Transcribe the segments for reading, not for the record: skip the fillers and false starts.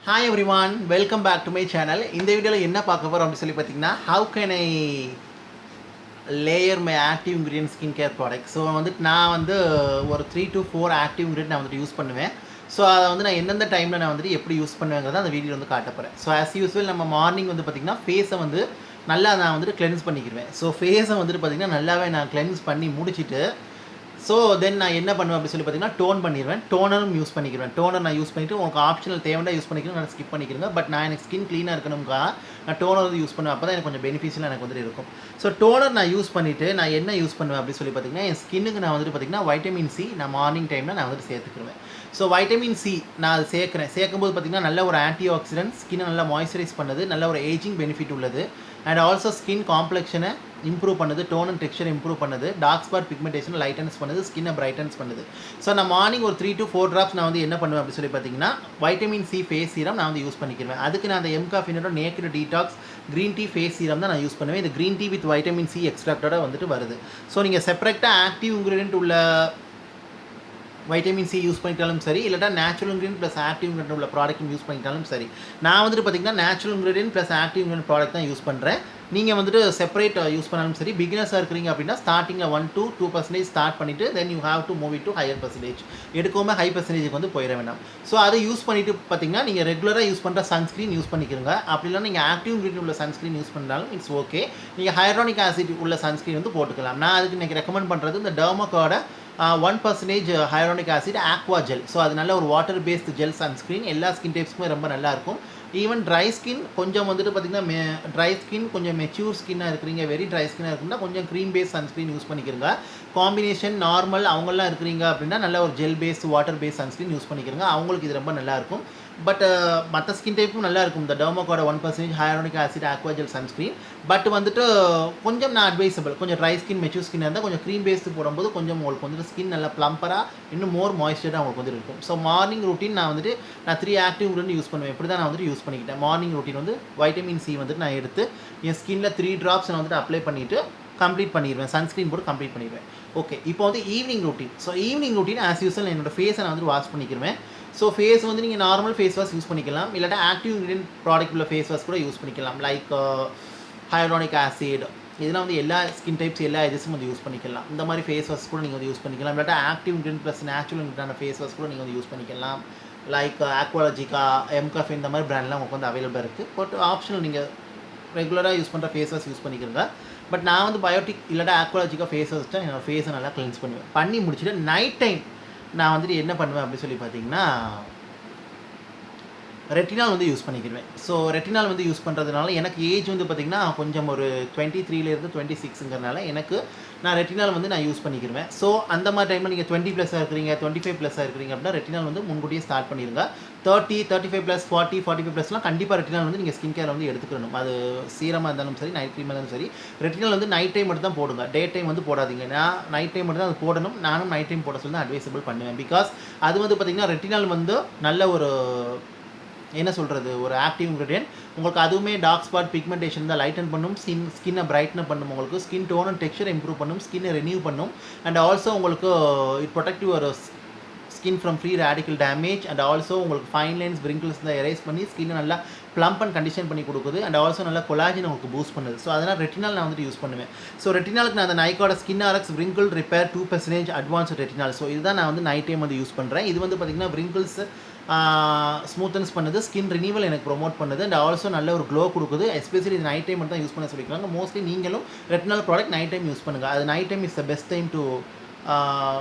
Hi everyone, welcome back to my channel. இந்த வீடியோவில் என்ன பார்க்க போகிறோம் அப்படின்னு சொல்லி பார்த்தீங்கன்னா how can I layer my active ingredient skincare product. So வந்துட்டு நான் வந்து ஒரு 3 to 4 active ingredient நான் வந்துட்டு யூஸ் பண்ணுவேன். ஸோ அதை வந்து நான் எந்தெந்த டைமில் நான் வந்துட்டு எப்படி யூஸ் பண்ணுவேங்கிறத அந்த வீடியோ வந்து காட்ட போகிறேன். ஸோ ஆஸ் யூஸ்வல் நம்ம மார்னிங் வந்து பார்த்திங்கன்னா ஃபேஸை வந்து நல்லா நான் வந்துட்டு கிளென்ஸ் பண்ணிக்கிடுவேன். ஸோ ஃபேஸை வந்துட்டு பார்த்திங்கன்னா நல்லாவே நான் கிளென்ஸ் பண்ணி முடிச்சுட்டு ஸோ தென் நான் என்ன பண்ணுவேன் அப்படின்னு சொல்லி பார்த்தீங்கன்னா டோன் பண்ணிடுவேன். டோனரும் யூஸ் பண்ணிக்கிறேன். டோனர் நான் யூஸ் பண்ணிவிட்டு உங்களுக்கு ஆப்ஷனல் தேவையா யூஸ் பண்ணிக்கிறேன், நான் ஸ்கிப் பண்ணிக்கிறேங்க. பட் நான் எனக்கு ஸ்கின் க்ளீனாக இருக்கணும்க்கா நான் டோனர் வந்து யூஸ் பண்ணுவேன். அப்போ தான் எனக்கு கொஞ்சம் பெனிஃபிஷியலாக எனக்கு வந்துட்டு இருக்கும். ஸோ டோனர் நான் யூஸ் பண்ணிவிட்டு நான் என்ன யூஸ் பண்ணுவேன் அப்படின்னு சொல்லி பார்த்தீங்கன்னா என் ஸ்கின்னுக்கு நான் வந்துட்டு பார்த்தீங்கன்னா வைட்டமின் சி நான் மார்னிங் டைமில் நான் வந்துட்டு சேர்த்துக்குருவேன். ஸோ வைட்டமின் சி நான் அது சேர்க்கும்போது பார்த்திங்கன்னா நல்ல ஒரு ஆன்டி ஆக்சிடென்ட், ஸ்கின்னை நல்லா மாய்ஸ்சரைஸ் பண்ணுது, நல்ல ஒரு ஏஜிங் பெனிஃபிட் உள்ளது. அண்ட் ஆல்சோ ஸ்கின் காம்ப்ளெக்ஷனை இம்ப்ரூவ் பண்ணுது, டோன் அண்ட் டெக்ஸ்சர் இம்ப்ரூவ் பண்ணுது, டார்க் ஸ்பாட் பிக்மெண்டேஷன் லைட்டன்ஸ் பண்ணுது, ஸ்கின்னை பிரைட்டன்ஸ் பண்ணுது. ஸோ நான் மார்னிங் ஒரு 3 to 4 ட்ராப்ஸ் நான் வந்து என்ன பண்ணுவேன் அப்படின்னு சொல்லி பார்த்தீங்கன்னா வைட்டமின் சி ஃபேஸ் சீரம் நான் வந்து யூஸ் பண்ணிக்கிறேன். அதுக்கு நான் அந்த எம்காஃபினோட naked detox green tea face serum தான் நான் யூஸ் பண்ணுவேன். இது green tea with vitamin C எக்ஸ்ட்ராக்டோட வந்துட்டு வருது. ஸோ நீங்கள் செப்பரேட்டாக ஆக்டிவ் இன்க்ரீடியன்ட் உள்ள வைட்டமின் சி யூஸ் பண்ணிட்டாலும் சரி, இல்லாட்டா natural ingredient plus active ingredient உள்ள ப்ராடக்ட் யூஸ் பண்ணிட்டாலும் சரி. நான் வந்துட்டு பார்த்திங்கன்னா natural ingredient plus active ingredient product தான் யூஸ் பண்ணுறேன். நீங்கள் வந்துட்டு செப்பரேட் யூஸ் பண்ணாலும் சரி. பிகினர்ஸாக இருக்கிறீங்க அப்படின்னா ஸ்டார்டிங்கில் 1 to 2% ஸ்டார்ட் பண்ணிவிட்டு then you have to move it to higher percentage. எடுக்காமல் ஹை பர்சன்டேஜுக்கு வந்து போயிட வேண்டாம். ஸோ அதை யூஸ் பண்ணிவிட்டு பார்த்தீங்கன்னா நீங்கள் ரெகுலராக யூஸ் பண்ணுற சன்ஸ்க்ரீன் யூஸ் பண்ணிக்கிறங்க. அப்படி இல்லைனா நீங்கள் ஆக்டிவ் இன்க்ரீடியன்ட் உள்ள சன்ஸ்க்ரீன் யூஸ் பண்ணாலும் இட்ஸ் ஓகே. நீங்கள் ஹைட்ரானிக் ஆசிட் உள்ள சன்ஸ்க்ரீன் வந்து போட்டுக்கலாம். நான் அதுக்கு இன்றைக்கி ரெக்கமெண்ட் பண்ணுறது இந்த டெர்மாக்கோட 1% hyaluronic acid aqua gel. So அது நல்ல ஒரு வாட்டர் பேஸ்டு ஜெல் சன்ஸ்க்ரீன். எல்லா ஸ்கின் டைப்ஸ்க்குமே ரொம்ப நல்லாயிருக்கும். ஈவன் ட்ரை ஸ்கின் கொஞ்சம் வந்துட்டு பார்த்திங்கன்னா ட்ரை ஸ்கின் கொஞ்சம் மெச்சூர் ஸ்கின்னாக இருக்கிறீங்க, வெரி ட்ரை ஸ்கின்னாக இருக்குன்னா கொஞ்சம் க்ரீம் பேஸ்ட் சன்ஸ்க்ரீன் யூஸ் பண்ணிக்கிறங்க. காம்பினேஷன் நார்மல் அவங்களாம் இருக்கிறீங்க அப்படின்னா நல்ல ஒரு gel based water based sunscreen use பண்ணிக்கிறங்க. அவங்களுக்கு இது ரொம்ப நல்லாயிருக்கும். பட் மற்ற ஸ்கின் டைப்பும் நல்லாயிருக்கும் இந்த டெர்மாக்கோட 1% hyaluronic acid aqua gel sunscreen. But வந்துட்டு கொஞ்சம் நான் அட்வைசபிள், கொஞ்சம் ட்ரை ஸ்கின் மெச்சூர் ஸ்கின்னாக இருந்தால் கொஞ்சம் க்ரீம் பேஸ்ட்டு போடும்போது கொஞ்சம் உங்களுக்கு வந்துட்டு ஸ்கின் நல்லா ப்ளம்பராக இன்னும் மோர் மாய்ஸ்சராக உங்களுக்கு வந்து இருக்கும். ஸோ மார்னிங் ரூட்டீன் நான் வந்துட்டு நான் 3 ஆக்டிவ் இன்க்ரீடியன்ட் யூஸ் பண்ணுவேன். இப்படி தான் நான் வந்துட்டு யூஸ் பண்ணிக்கிட்டேன். மார்னிங் ரூட்டீன் வந்து வைட்டமின் சி வந்துட்டு நான் எடுத்து என் ஸ்கின்னில் 3 ட்ராப்ஸ் நான் வந்துட்டு அப்ளை பண்ணிவிட்டு கம்ப்ளீட் பண்ணிடுவேன். சன்ஸ்க்ரீன் போட்டு கம்ப்ளீட் பண்ணிடுவேன். ஓகே, இப்போ வந்து evening routine. So evening routine as usual என்னோடய ஃபேஸை நான் வந்து வாஷ் பண்ணிக்கிறேன். ஸோ ஃபேஸ் வந்து நீங்கள் நார்மல் ஃபேஸ் வாஷ் யூஸ் பண்ணிக்கலாம், இல்லாட்டா ஆக்டிவ் இன்க்ரீடியன்ட் ப்ராடக்ட் உள்ள ஃபேஸ் வாஷ் கூட யூஸ் பண்ணிக்கலாம். லைக் ஹைட்ரானிக் ஆசிட் இதெல்லாம் வந்து எல்லா ஸ்கின் டைப்ஸ் எல்லா ஏஜஸும் வந்து யூஸ் பண்ணிக்கலாம். இந்த மாதிரி ஃபேஸ் வாஷ் கூட நீங்கள் வந்து யூஸ் பண்ணிக்கலாம். இல்லாட்டா active ingredient plus natural ingredient face wash கூட நீங்கள் வந்து யூஸ் பண்ணிக்கலாம். லைக் ஆக்வாலஜிக்கா, எம்காஃப் இந்த மாதிரி பிராண்ட்லாம் உங்களுக்கு வந்து அவைலபிளாக இருக்குது. பட் ஆப்ஷனல் நீங்கள் ரெகுலராக யூஸ் பண்ணுற ஃபேஸ் வாஷ் யூஸ் பண்ணிக்கிறங்க. பட் நான் வந்து பயோட்டிக் இல்லாட்டா ஆக்வாலஜிக்கா ஃபேஸ் வாஷ் தான் என்னோடய ஃபேஸை நல்லா கிளென்ஸ் பண்ணுவேன். பண்ணி முடிச்சுட்டு நைட் டைம் நான் வந்துட்டு என்ன பண்ணுவேன் அப்படின்னு சொல்லி பார்த்தீங்கன்னா ரெட்டினால் வந்து யூஸ் பண்ணிக்கிடுவேன். ஸோ ரெட்டினால் வந்து யூஸ் பண்ணுறதுனால எனக்கு ஏஜ் வந்து பார்த்திங்கன்னா கொஞ்சம் ஒரு 23 26ங்கிறனால எனக்கு நான் ரெட்டினால் வந்து நான் யூஸ் பண்ணிக்கிடுவேன். ஸோ அந்த மாதிரி டைமில் நீங்கள் 20+ இருக்கிறீங்க, 25+ இருக்கிறீங்க அப்படின்னா ரெட்டினால் வந்து முன்கூட்டியே ஸ்டார்ட் பண்ணிடுங்க. 30, 35+, 40, 45+லாம் கண்டிப்பாக ரெட்டினால் வந்து நீங்கள் ஸ்கின் கேர் வந்து எடுத்துக்கணும். அது சீரமாக இருந்தாலும் சரி, நைட் க்ரீமாக இருந்தாலும் சரி. ரெட்டினால் வந்து நைட் டைம் மட்டும் தான் போடுங்க, டே டைம் வந்து போடாதீங்க. நான் நைட் டைம் மட்டும் தான் அது போடணும். நானும் நைட் டைம் போட சொல்லி தான் அட்வைசபிள் பண்ணுவேன். பிகாஸ் அது வந்து பார்த்திங்கன்னா ரெட்டினால் வந்து நல்ல ஒரு என்ன சொல்கிறது ஒரு ஆக்டிவ் இன்க்ரீடியன்ட். உங்களுக்கு அதுவுமே டார்க் ஸ்பாட் பிக்மெண்டேஷன் தான் லைட்டன் பண்ணும், ஸ்கின்னை பிரைட்டன் பண்ணும், உங்களுக்கு skin tone and texture improve பண்ணும், ஸ்கின்னை ரெனியூ பண்ணும். அண்ட் ஆல்சோ உங்களுக்கு it protect your skin from free radical damage. And also உங்களுக்கு ஃபைன் லைன்ஸ் பிரிங்கிள்ஸ் தான் எரேஸ் பண்ணி ஸ்கின்னை நல்லா ப்ளம்ப் அண்ட் கண்டிஷன் பண்ணி கொடுக்குது. அண்ட் ஆல்சோ நல்லா கொலாஜன் உங்களுக்கு பூஸ்ட் பண்ணுது. ஸோ அதனால் ரெட்டினால் நான் வந்துட்டு யூஸ் பண்ணுவேன். ஸோ ரெட்டினாலுக்கு நான் அந்த நைக்கோட skin RX wrinkle repair 2% advance retinol. So இதுதான் நான் வந்து நைட் டைம் வந்து யூஸ் பண்ணுறேன். இது வந்து பார்த்திங்கன்னா விரிங்கிள்ஸ் ஸ்மூத்தன்ஸ் பண்ணுது, ஸ்கின் ரினியூவல் எனக்கு ப்ரொமோட் பண்ணுது. அண்ட் ஆல்சோ நல்ல ஒரு க்ளோ கொடுக்குது. எஸ்பெஷலி இது நைட் டைம் மட்டும் தான் யூஸ் பண்ண சொல்லிக்கிறாங்க. மோஸ்ட்லி நீங்களும் retinal product night time use பண்ணுங்கள். அது night time is the best time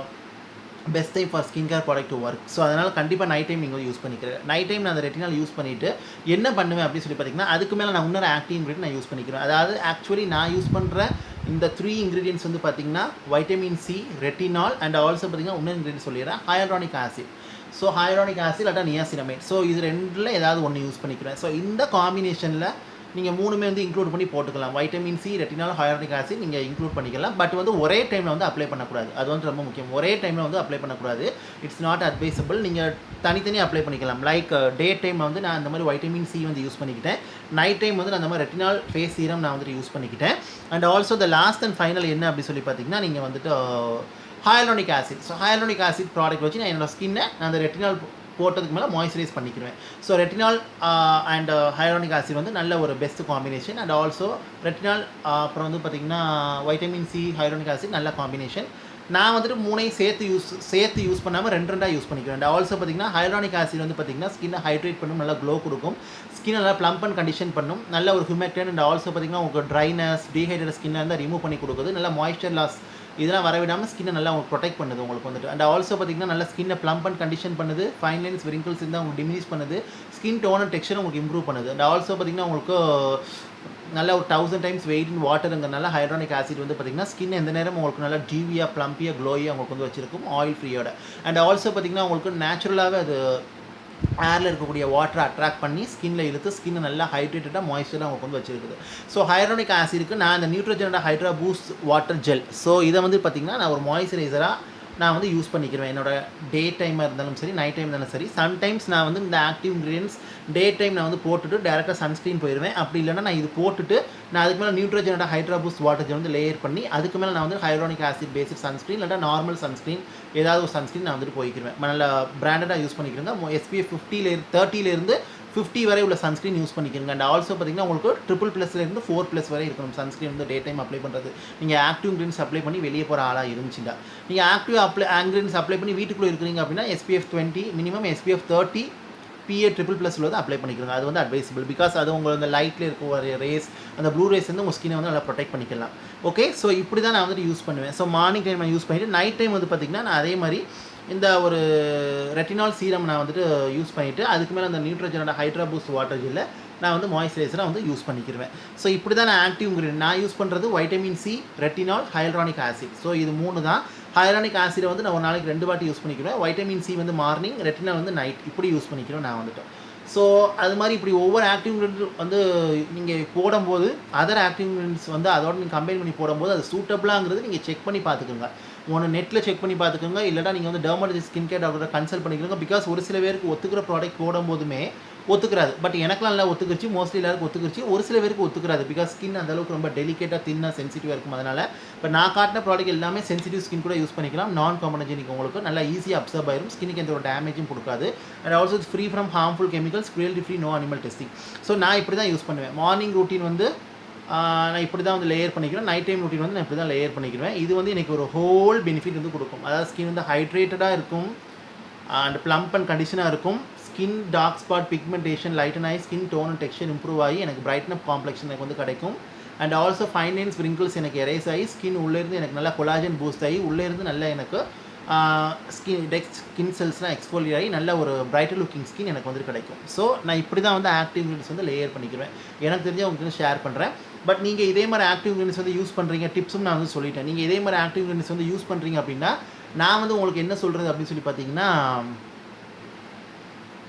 for skin care product to work. So அதனால் கண்டிப்பாக நைட் டைம் நீங்கள் யூஸ் பண்ணிக்கிறேன். நைட் டைம் நான் அந்த ரெட்டினால் யூஸ் பண்ணிவிட்டு என்ன பண்ணுவேன் அப்படின்னு சொல்லி பார்த்தீங்கன்னா அதுக்கு மேலே நான் இன்னொரு ஆக்டிவ் இன்க்ரீடியன்ட் நான் யூஸ் பண்ணிக்கிறேன். அதாவது ஆக்சுவலி நான் யூஸ் பண்ணுற இந்த 3 இன்க்ரீடியன்ட்ஸ் வந்து பார்த்திங்கன்னா vitamin C, retinal and also பார்த்திங்கன்னா இன்னொரு இன்க்ரீடியன்ட் சொல்லிடுறேன், ஹைட்ரானிக் ஆசிட். ஸோ ஹைட்ரானிக் ஆசிட் இல்லாட்டா நியாசினமைட். ஸோ இது ரெண்டில் ஏதாவது ஒன்று யூஸ் பண்ணிக்கிறேன். ஸோ இந்த காம்பினேஷனில் நீங்கள் 3மே வந்து இன்க்ளூட் பண்ணி போட்டுக்கலாம். வைட்டமின் சி, ரெட்டினால், ஹைட்ரானிக் ஆசிட் நீங்கள் இன்க்ளூட் பண்ணிக்கலாம். பட் வந்து ஒரே டைமில் வந்து அப்ளை பண்ணக்கூடாது. அது வந்து ரொம்ப முக்கியம். ஒரே டைமில் வந்து அப்ளை பண்ணக்கூடாது. It's not advisable. நீங்கள் தனித்தனியாக அப்ளை பண்ணிக்கலாம். லைக் டே டைமில் வந்து நான் இந்த மாதிரி வைட்டமின் சி வந்து யூஸ் பண்ணிக்கிட்டேன். நைட் டைம் வந்து நான் அந்த மாதிரி ரெட்டினால் ஃபேஸ் சீரம் நான் வந்துட்டு யூஸ் பண்ணிக்கிட்டேன். And also the last and final என்ன அப்படி சொல்லி பார்த்தீங்கன்னா நீங்கள் வந்துட்டு hyaluronic acid. So hyaluronic acid product வச்சு நான் என்னோட ஸ்கின்னை நான் அந்த ரெட்டினால் போட்டதுக்கு மேலே மாய்ஸ்சரைஸ் பண்ணிக்கிடுவேன். So retinol and hyaluronic acid வந்து நல்ல ஒரு best combination. And also retinol அப்புறம் வந்து பார்த்திங்கன்னா வைட்டமின் சி, ஹைலூரானிக் ஆசிட் நல்ல காம்பினேஷன். நான் வந்துட்டு 3ஐயும் சேர்த்து யூஸ் பண்ணாமல் 2 யூஸ் பண்ணிக்கிறேன். அண்ட் ஆல்சோ பார்த்திங்கன்னா ஹைலூரானிக் ஆசிட் வந்து பார்த்திங்கன்னா ஸ்கின்னை ஹைட்ரேட் பண்ணும், நல்லா க்ளோ கொடுக்கும், ஸ்கின் நல்லா ப்ளம்ப் அண்ட் கண்டிஷன் பண்ணும், நல்ல ஒரு ஹியூமெக்டன். அண்ட் ஆல்சோ பார்த்திங்கன்னா உங்களுக்கு ட்ரைனஸ், டீஹைட்ரேட் ஸ்கின்னை வந்து ரிமூவ் பண்ணி கொடுக்குது, நல்லா மாய்ஸ்சர் லாஸ் இதெல்லாம் வரவிடாமல் ஸ்கின்னை நல்லா உங்களுக்கு ப்ரொடெக்ட் பண்ணுது உங்களுக்கு வந்துட்டு. அண்ட் ஆல்சோ பார்த்திங்கன்னா நல்லா ஸ்கின்னை ப்ளம்ப் அண்ட் கண்டிஷன் பண்ணுது, ஃபைன் லைன்ஸ் விரிங்கிள்ஸ் இருந்தால் உங்களுக்கு டிமினிஷ் பண்ணுது, ஸ்கின் டோன் அண்ட் டெக்ஸ்சர் உங்களுக்கு இம்ப்ரூவ் பண்ணுது. அண்ட் ஆல்சோ பார்த்திங்கன்னா உங்களுக்கு நல்ல ஒரு 1000 டைம்ஸ் வெயிட் இன் வாட்டருங்கிறனால ஹைலூரானிக் ஆசிட் வந்து பார்த்திங்கன்னா ஸ்கின் எந்த நேரம் உங்களுக்கு நல்லா டிவியாக ப்ளம்பியாக க்ளோயாக உங்களுக்கு வந்து வச்சிருக்கும், ஆயில் ஃப்ரீயோட. அண்ட் ஆல்சோ பார்த்திங்கன்னா உங்களுக்கு நேச்சுரலாகவே அது ஏரில் இருக்கக்கூடிய வாட்டரை அட்ராக்ட் பண்ணி ஸ்கின்னில் இழுத்து ஸ்கின்னை நல்லா ஹைட்ரேட்டடாக மாய்ஸ்சராக உங்களுக்கு வந்து வச்சிருக்குது. ஸோ ஹைலூரானிக் ஆசிட்க்கு நான் இந்த நியூட்ரோஜனோட hydra boost water gel, so இதை வந்து பார்த்திங்கன்னா நான் ஒரு மாய்ஸ்சரைசராக நான் வந்து யூஸ் பண்ணிக்கிறேன். என்னோடய டே டைமாக இருந்தாலும் சரி, நைட் டைம் இருந்தாலும் சரி. சம்டைம்ஸ் நான் வந்து இந்த ஆக்டிவ் இன்க்ரீடியன்ஸ் டே டைம் நான் வந்து போட்டுட்டு டேரெக்டாக சன்ஸ்க்ரீன் போயிடுவேன். அப்படி இல்லைனா நான் இது போட்டுட்டு நான் அதுக்கு மேலே நியூட்ரோஜனோட ஹைட்ரா பூஸ்ட் வாட்டர் ஜெல் வந்து லேயர் பண்ணி அதுக்கு மேலே நான் வந்து ஹைலூரானிக் ஆசிட் பேசிக் சன்ஸ்க்ரீன் இல்லைனா நார்மல் சன்ஸ்க்ரீன் ஏதாவது ஒரு சன்ஸ்க்ரீன் நான் வந்துட்டு போய்க்கிறேன். நல்லா பிராண்டடாக யூஸ் பண்ணிக்கிறேங்க. SPF 30 50 வரை உள்ள சன்ஸ்க்ரீன் யூஸ் பண்ணிக்கிறங்க. அண்ட் ஆல்சோ பார்த்திங்கன்னா உங்களுக்கு 3++லேருந்து 4+ வரை இருக்கணும் சன்ஸ்க்ரீன் வந்து டே டைம் அப்ளை பண்ணுறது. நீங்கள் ஆக்டிவ் இன்க்ரீடியன்ஸ் அப்ளை பண்ணி வெளியே போகிற ஆளாக இருந்துச்சுன்னா, நீங்கள் ஆக்டிவ் இன்க்ரீடியன்ஸ் அப்ளை பண்ணி வீட்டுக்குள்ளே இருக்கிறீங்க அப்படின்னா SPF 20 மினிமம் SPF 30 PA ++ வந்து அப்ளை பண்ணிக்கிறோங்க. அது வந்து அட்வைசபிள். பிகாஸ் அது உங்கள் அந்த லைட்டில் இருக்க ஒரு ரேஸ், அந்த ப்ளூ ரேஸ் வந்து உங்கள் ஸ்கினை வந்து நல்லா ப்ரொடெக்ட் பண்ணிக்கலாம். ஓகே, ஸோ இப்படி தான் நான் வந்துட்டு யூஸ் பண்ணுவேன். ஸோ மார்னிங் டைம் நான் யூஸ் பண்ணிவிட்டு நைட் டைம் வந்து பார்த்திங்கன்னா நான் அதே மாதிரி இந்த ஒரு ரெட்டினால் சீரம் நான் வந்துட்டு யூஸ் பண்ணிவிட்டு அதுக்கு மேலே அந்த நியூட்ரோஜனோட ஹைட்ரா பூஸ்ட் வாட்டர் ஜெல்ல நான் வந்து மாய்ஸ்சரைசராக வந்து யூஸ் பண்ணிக்கிடுவேன். ஸோ இப்படி தான் நான் ஆக்டிவ் இன்க்ரீடியன்ட் நான் யூஸ் பண்ணுறது vitamin C, retinal, hyaluronic acid. So இது 3 தான். ஹைலூரானிக் ஆசிடை வந்து நான் ஒரு நாளைக்கு 2 வாட்டி யூஸ் பண்ணிக்கிறேன். வைட்டமின் சி வந்து மார்னிங், ரெட்டினால் வந்து நைட், இப்படி யூஸ் பண்ணிக்கிறேன் நான் வந்துட்டு. ஸோ அது மாதிரி இப்படி ஒவ்வொரு ஆக்டிவ் இன்க்ரீடியன்ட் வந்து நீங்கள் போடும்போது அதர் ஆக்டிவ் இன்க்ரீடியன்ட்ஸ் வந்து அதோட நீங்கள் கம்பைன் பண்ணி போடும்போது அது சூட்டபிளாங்கிறது நீங்கள் செக் பண்ணி பார்த்துக்கோங்க. ஒன்று நெட்டில் செக் பண்ணி பார்த்துக்கோங்க, இல்லைனா நீங்கள் வந்து டெர்மடாலஜிஸ்ட் ஸ்கின் கேர் டாக்டரை கன்சல்ட் பண்ணிக்கிறோங்க. பிகாஸ் ஒரு சில பேருக்கு ஒத்துக்கிற ப்ராடக்ட் போடும்போதுமே ஒத்துக்கிறாது. பட் எனக்குலாம் நல்லா ஒத்துக்கிச்சு, மோஸ்ட்லி எல்லாருக்கும் ஒத்துக்கிச்சு. ஒரு சில பேருக்கு ஒத்துக்கிறாது. பிகாஸ் ஸ்கின் அந்தளவுக்கு ரொம்ப டெலிகேட்டாக தின்னாக சென்சிட்டிவாக இருக்கும். அதனால் இப்போ நான் காட்டின ப்ராடக்ட் எல்லாமே சென்சிட்டிவ் ஸ்கின் கூட யூஸ் பண்ணிக்கலாம். நான் காம்பனஜெனிக் உங்களுக்கு நல்லா ஈஸியாக அப்சர்வ் ஆயிரும், ஸ்கினுக்கு எந்த ஒரு டேமேஜும் கொடுக்காது. And also free from harmful chemicals, cruelty free, no animal testing. So நான் இப்படி தான் யூஸ் பண்ணுவேன். மார்னிங் ரூட்டீன் வந்து நான் இப்படி தான் வந்து லேயர் பண்ணிக்கிறேன். நைட் டைம் ரூட்டீன் வந்து நான் இப்படி தான் லேயர் பண்ணிக்கிறேன். இது வந்து எனக்கு ஒரு ஹோல் பெனிஃபிட் வந்து கொடுக்கும். அதாவது ஸ்கின் வந்து ஹைட்ரேட்டடாக இருக்கும் அண்ட் ப்ளம்ப் அண்ட் கண்டிஷனாக இருக்கும். Skin dark spot, pigmentation lighten ஆகி skin tone and texture improve ஆகி எனக்கு பிரைட்னப் காம்ப்ளெக்ஷன் எனக்கு வந்து கிடைக்கும். And also fine lines wrinkles எனக்கு எரேஸ் ஆகி ஸ்கின் உள்ளேருந்து எனக்கு நல்லா கொலாஜன் பூஸ்ட் ஆகி உள்ளேருந்து நல்லா எனக்கு ஸ்கின் செல்ஸ்லாம் எக்ஸ்ஃபோலியேட் ஆகி நல்ல ஒரு பிரைட்டர் லுக்கிங் ஸ்கின் எனக்கு வந்து கிடைக்கும். ஸோ நான் இப்படி தான் வந்து ஆக்டிவ் இன்க்ரீடியன்ஸ் வந்து லேயர் பண்ணிக்கிறேன். எனக்கு தெரிஞ்ச உங்களுக்கு ஷேர் பண்ணுறேன். பட் நீங்கள் இதே மாதிரி ஆக்டிவ் இன்க்ரீடியன்ஸ் வந்து யூஸ் பண்ணுறீங்க, டிப்ஸும் நான் வந்து சொல்லிட்டேன். நீங்கள் இதே மாதிரி ஆக்டிவ் இன்க்ரீடியன்ஸ் வந்து யூஸ் பண்ணுறீங்க அப்படின்னா நான் வந்து உங்களுக்கு என்ன சொல்கிறது அப்படின்னு சொல்லி பார்த்தீங்கன்னா,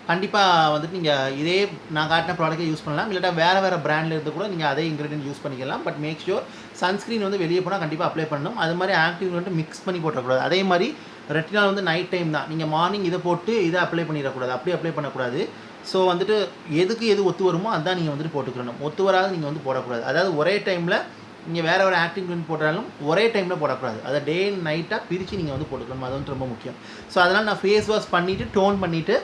கண்டிப்பாக வந்துட்டு நீங்கள் இதே நான் காட்டின ப்ராடக்ட்டை யூஸ் பண்ணலாம். இல்லாட்டா வேறு பிராண்டில் இருந்து கூட நீங்கள் அதே இன்க்ரீடியன்ட் யூஸ் பண்ணிக்கலாம். பட் மேக் ஷூர் சன்ஸ்க்ரீன் வந்து வெளியே போனால் கண்டிப்பாக அப்ளை பண்ணணும். அது மாதிரி ஆக்டிவ் இன்க்ரீடியன்ட் மிக்ஸ் பண்ணி போட்டக்கூடாது. அதே மாதிரி ரெட்டினால் வந்து நைட் டைம் தான். நீங்கள் மார்னிங் இதை போட்டு இதை அப்ளை பண்ணிடக்கூடாது, அப்படி அப்ளை பண்ணக்கூடாது. ஸோ வந்துட்டு எது ஒத்து வருமோ அதான் நீங்கள் வந்துட்டு போட்டுக்கணும். ஒத்து வராது நீங்கள் வந்து போடக்கூடாது. அதாவது ஒரே டைமில் நீங்கள் வேறு ஒரு ஆக்டிவ் இன்க்ரீடியன்ட் போட்டாலும் ஒரே டைமில் போடக்கூடாது. அதை டே அண்ட் நைட்டாக பிரித்து நீங்கள் வந்து போட்டுக்கணும். அது வந்து ரொம்ப முக்கியம். ஸோ அதனால் நான் ஃபேஸ் வாஷ் பண்ணிவிட்டு டோன் பண்ணிவிட்டு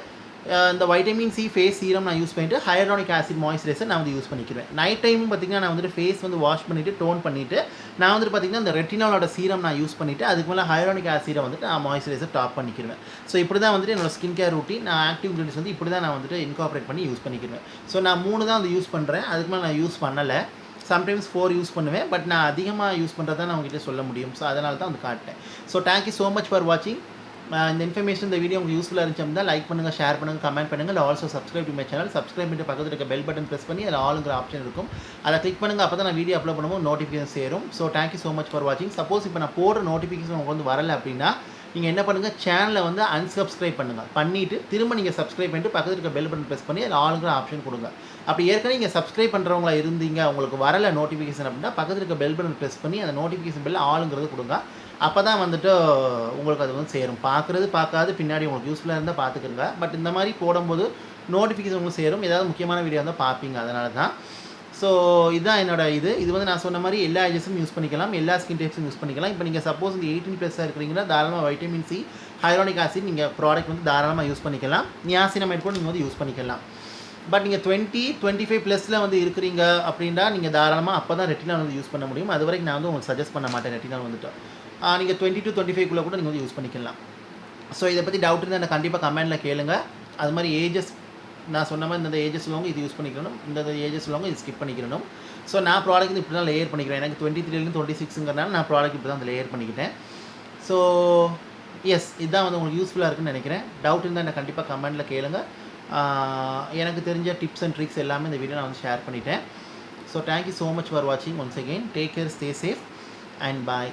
இந்த வைட்டமின் சி ஃபேஸ் சீரம் நான் யூஸ் பண்ணிவிட்டு ஹைலூரானிக் ஆசிட் மாய்ஸ்சரைசர் நான் வந்து யூஸ் பண்ணிக்கிறேன். நைட் டைமும் பார்த்திங்கன்னா நான் வந்துட்டு ஃபேஸ் வந்து வாஷ் பண்ணிவிட்டு டோன் பண்ணிவிட்டு நான் வந்துட்டு பார்த்திங்கன்னா இந்த ரெட்டினாலோட சீரம் நான் யூஸ் பண்ணிவிட்டு அதுக்கு மேலே ஹைலூரானிக் ஆசிடை வந்துட்டு நான் மாய்ஸ்சரைசர் டாப் பண்ணிக்கிறேன். ஸோ இப்படி தான் வந்துட்டு என்னோட ஸ்கின் கேர் ரூட்டீன் நான் ஆக்டிவ் இன்க்ரீடியன்ஸ் வந்து இப்படி தான் நான் வந்துட்டு இன்கார்பரேட் பண்ணி யூஸ் பண்ணிக்கிறேன். ஸோ நான் 3 தான் வந்து யூஸ் பண்ணுறேன். அதுக்கு மேலே நான் யூஸ் பண்ணலை. சம்டைம்ஸ் 4 யூஸ் பண்ணுவேன். பட் நான் அதிகமாக யூஸ் பண்ணுறதா நான் உங்ககிட்ட சொல்ல முடியும். ஸோ அதனால தான் வந்து காட்டேன். So thank you so much for வாட்சிங். இந்த இன்ஃபர்மேஷன் இந்த வீடியோ உங்களுக்கு யூஸ்ஃபுல்லாக இருந்துச்சு அப்படின்னா லைக் பண்ணுங்கள், ஷேர் பண்ணுங்கள், கமெண்ட் பண்ணுங்கள். Also subscribe to my channel. Subscribe பண்ணிட்டு பக்கத்தில் இருக்க பெல் பட்டன் ப்ரெஸ் பண்ணி அதில் ஆளுங்கிற ஆப்ஷன் இருக்கும், அதை கிளிக் பண்ணுங்கள். அப்போ தான் நான் வீடியோ அப்லோட் பண்ணும்போது நோட்டிஃபிகேஷன் சேரும். So thank you so much for வாட்சிங். சப்போஸ் இப்போ நான் போடுற நோட்டிஃபிகேஷன் உங்களுக்கு வந்து வரலை அப்படின்னா நீங்கள் என்ன பண்ணுங்கள், சேனலை வந்து அன்சப்ஸ்கிரைப் பண்ணுங்கள். பண்ணிவிட்டு திரும்ப நீங்கள் சப்ஸ்கிரைப் பண்ணிட்டு பக்கத்தில் இருக்க பெல் பட்டன் ப்ரெஸ் பண்ணி அதில் ஆளுங்கிற ஆப்ஷன் கொடுங்க. அப்படி ஏற்கனவே நீங்கள் சப்ஸ்கிரைப் பண்ணுறவங்களா இருந்தீங்க, உங்களுக்கு வரலை நோட்டிஃபிகேஷன் அப்படின்னா பக்கத்தில் இருக்க பெல் பட்டன் ப்ரெஸ் பண்ணி அந்த நோட்டிஃபிகேஷன் பெல் ஆளுங்கிறது கொடுங்க. அப்போ தான் வந்துட்டு உங்களுக்கு அது வந்து சேரும். பார்க்காது பின்னாடி உங்களுக்கு யூஸ்ஃபுல்லாக இருந்தால் பார்த்துக்குங்க. பட் இந்த மாதிரி போடும்போது நோட்டிஃபிகேஷன் உங்களுக்கு சேரும். ஏதாவது முக்கியமான வீடியோ இருந்தால் பார்ப்பீங்க, அதனால தான். ஸோ இதுதான் என்னோட இது வந்து நான் சொன்ன மாதிரி எல்லா ஏஜஸும் யூஸ் பண்ணிக்கலாம், எல்லா ஸ்கின் டைப்ஸும் யூஸ் பண்ணிக்கலாம். இப்போ நீங்கள் சப்போஸ் இந்த 18+ இருக்கிறீங்கன்னா தாராளமாக வைட்டமின் சி, ஹைலோனிக் ஆசிட் நீங்கள் ப்ராடக்ட் வந்து தாராளமாக யூஸ் பண்ணிக்கலாம். நியாசினமைட் கூட நீங்கள் வந்து யூஸ் பண்ணிக்கலாம். பட் நீங்கள் 25 ப்ளஸில் வந்து இருக்கிறீங்க அப்படின்னா நீங்கள் தாராளமாக அப்போ தான் ரெட்டினால் வந்து யூஸ் பண்ண முடியும். அது வரைக்கும் நான் வந்து உங்களுக்கு சஜஸ்ட் பண்ண மாட்டேன் ரெட்டினால் வந்துட்டு. நீங்கள் 20 to 25 கூட நீங்கள் வந்து யூஸ் பண்ணிக்கலாம். ஸோ இதை பற்றி டவுட் இருந்தால் எனக்கு கண்டிப்பாக கமெண்ட்டில் கேளுங்க. அது மாதிரி ஏஜஸ் நான் சொன்ன மாதிரி இந்த ஏஜஸ் உள்ளவங்க இது யூஸ் பண்ணிக்கணும், இந்த ஏஜஸ் உள்ளவங்க இது ஸ்கிப் பண்ணிக்கணும். ஸோ நான் ப்ராடக்ட் இப்படி தான் லேயர் பண்ணிக்கிறேன். எனக்கு 23 26ங்கிறனால நான் ப்ராடக்ட் இப்படி தான் அந்த லேயர் பண்ணிக்கிட்டேன். ஸோ எஸ், இதுதான் வந்து உங்களுக்கு யூஸ்ஃபுல்லாக இருக்குன்னு நினைக்கிறேன். டவுட் இருந்தால் எனக்கு கண்டிப்பாக கமெண்ட்டில் கேளுங்க. எனக்கு தெரிஞ்ச டிப்ஸ் அண்ட் ட்ரிக்ஸ் எல்லாமே இந்த வீடியோ நான் வந்து ஷேர் பண்ணிட்டேன். So thank you so much for வாட்சிங் once again. Take care, stay safe and bye.